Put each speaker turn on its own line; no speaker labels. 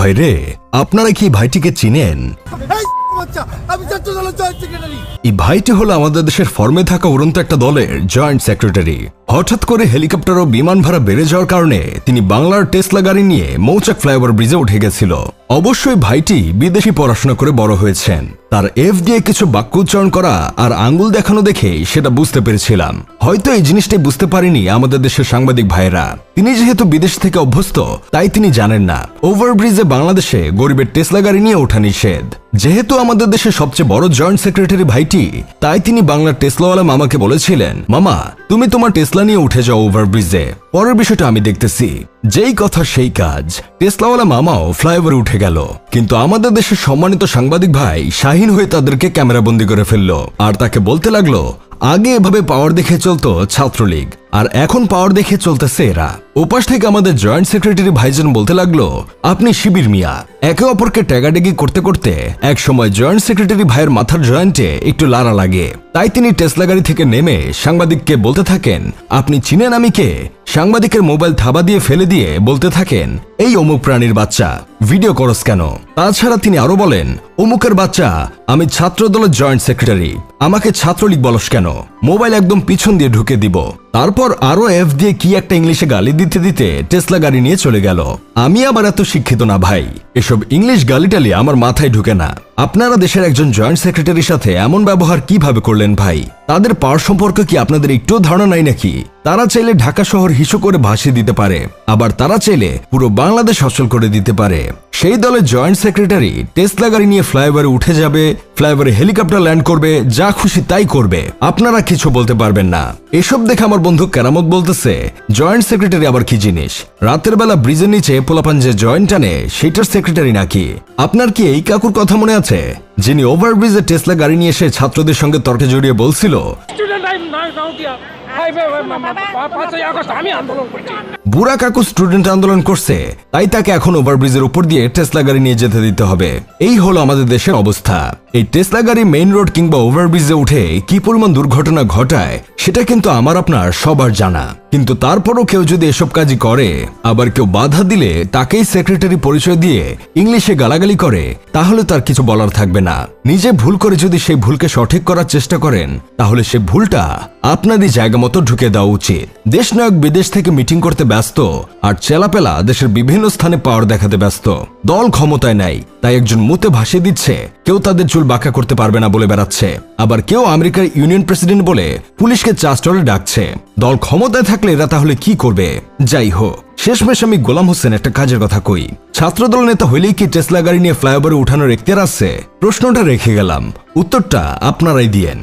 ভাই রে, আপনারা কি ভাইটিকে চিনেন? এই ভাইটি হলো আমাদের দেশের ফর্মে থাকা উড়ন্ত একটা দলের জয়েন্ট সেক্রেটারি। হঠাৎ করে হেলিকপ্টার ও বিমান ভাড়া বেড়ে যাওয়ার কারণে তিনি বাংলার টেসলা গাড়ি নিয়ে মৌচাক ফ্লাইওভার ব্রিজে উঠে গেছিল। অবশ্যই ভাইটি বিদেশি পড়াশোনা করে বড় হয়েছেন। তার এফ দিয়ে কিছু বাক্য উচ্চারণ করা আর আঙ্গুল দেখানো দেখে সেটা বুঝতে পেরেছিলাম। হয়তো এই জিনিসটাই বুঝতে পারেনি আমাদের দেশের সাংবাদিক ভাইরা। তিনি যেহেতু বিদেশ থেকে অভ্যস্ত, তাই তিনি জানেন না ওভারব্রিজে বাংলাদেশে গরিবের টেসলা গাড়ি নিয়ে ওঠা নিষেধ। যেহেতু আমাদের দেশের সবচেয়ে বড় জয়েন্ট সেক্রেটারি ভাইটি, তাই তিনি বাংলার টেসলাওয়ালা মামাকে বলেছিলেন, মামা তুমি তোমার টেসলা নিয়ে উঠে যাও ওভারব্রিজে, পরের বিষয়টা আমি দেখতেছি। যেই কথা সেই কাজ, টেসলাওয়ালা মামাও ফ্লাইওভারে উঠে গেল। কিন্তু আমাদের দেশের সম্মানিত সাংবাদিক ভাই শাহিন হয়ে তাদেরকে ক্যামেরাবন্দি করে ফেললো আর তাকে বলতে লাগলো, আগে এভাবে পাওয়ার দেখে চলতো ছাত্রলীগ, আর এখন পাওয়ার দেখে চলতেছে এরা। ওপাশ থেকে আমাদের জয়েন্ট সেক্রেটারি ভাইজান বলতে লাগলো, আপনি শিবির মিয়া। একে অপরকে ট্যাগাডেগি করতে করতে এক সময় জয়েন্ট সেক্রেটারি ভাইয়ের মাথার জয়েন্টে একটু লাড়া লাগে। তাই তিনি টেসলা গাড়ি থেকে নেমে সাংবাদিককে বলতে থাকেন, আপনি চিনেন আমি কে? সাংবাদিকের মোবাইল থাবা দিয়ে ফেলে দিয়ে বলতে থাকেন, এই অমুক প্রাণীর বাচ্চা, ভিডিও করস কেন? তাছাড়া তিনি আরো বলেন, অমুকের বাচ্চা, আমি ছাত্র দলের জয়েন্ট সেক্রেটারি, আমাকে ছাত্রলীগ বলস কেন? মোবাইল একদম পিছন দিয়ে ঢুকে দিব। তারপর আরো এফ দিয়ে কি একটা ইংলিশে গালি দিতে দিতে টেসলা গাড়ি নিয়ে চলে গেল। আমি আবার এত শিক্ষিত না ভাই, এসব ইংলিশ গালিটালি আমার মাথায় ঢুকে না। আপনারা দেশের একজন জয়েন্ট সেক্রেটারির সাথে এমন ব্যবহার কিভাবে করলেন ভাই? তাদের পাওয়ার সম্পর্কে কি আপনাদের একটুও ধারণা নাই নাকি? তারা চাইলে ঢাকা শহর হিসু করে ভাসিয়ে দিতে পারে, আবার তারা চাইলে পুরো বাংলাদেশ অচল করে দিতে পারে। সেই দলের জয়েন্ট সেক্রেটারি টেসলা গাড়ি নিয়ে ফ্লাইওভারে উঠে যাবে, ফ্লাইওভারে হেলিকপ্টার ল্যান্ড করবে, যা খুশি তাই করবে, আপনারা কিছু বলতে পারবেন না। এসব দেখে আমার বন্ধু কেরামত বলতেছে, জয়েন্ট সেক্রেটারি আবার কি জিনিস? রাতের বেলা ব্রিজের নিচে পোলাপান যে জয়েন্ট আনে সেটার সেক্রেটারি নাকি? আপনার কি এই কাকুর কথা মনে আছে, যিনি ওভারব্রিজে টেসলা গাড়ি নিয়ে এসে ছাত্রদের সঙ্গে তর্কে জড়িয়ে বলছিল, বুড়া কাকু স্টুডেন্ট আন্দোলন করছে, তাই তাকে এখন ওভারব্রিজের উপর দিয়ে টেসলা গাড়ি নিয়ে যেতে দিতে হবে। এই হলো আমাদের দেশের অবস্থা। এই টেসলা গাড়ি মেইন রোড কিংবা ওভারব্রিজে উঠে কি পরিমাণ দুর্ঘটনা ঘটায় সেটা কিন্তু আমার আপনার সবার জানা। কিন্তু তারপরও কেউ যদি এসব কাজই করে, আবার কেউ বাধা দিলে তাকেই সেক্রেটারি পরিচয় দিয়ে ইংলিশে গালাগালি করে, তাহলে তার কিছু বলার থাকবে না। নিজে ভুল করে যদি সেই ভুলকে সঠিক করার চেষ্টা করেন, তাহলে সে ভুলটা আপনারই জায়গা মতো ঢুকে দেওয়া উচিত। দেশ নায়ক বিদেশ থেকে মিটিং করতে ব্যস্ত, আর চেলাপেলা দেশের বিভিন্ন স্থানে পাওয়ার দেখাতে ব্যস্ত। দল ক্ষমতায় নাই, তাই একজন মুতে ভাসিয়ে দিচ্ছে, কেউ তাদের চুল বাঁকা করতে পারবে না বলে বেড়াচ্ছে। আবার কেউ আমেরিকার ইউনিয়ন প্রেসিডেন্ট বলে পুলিশকে চাস্টলে ডাকছে। দল ক্ষমতায় থাকলে এরা তাহলে কি করবে? যাই হোক, শেষমেশ আমি গোলাম হোসেন একটা কাজের কথা কই। ছাত্রদল নেতা হইলেই কি টেসলা গাড়ি নিয়ে ফ্লাইওভারে উঠানোর এখতিয়ার আছে? প্রশ্নটা রেখে গেলাম, উত্তরটা আপনারাই দিয়েন।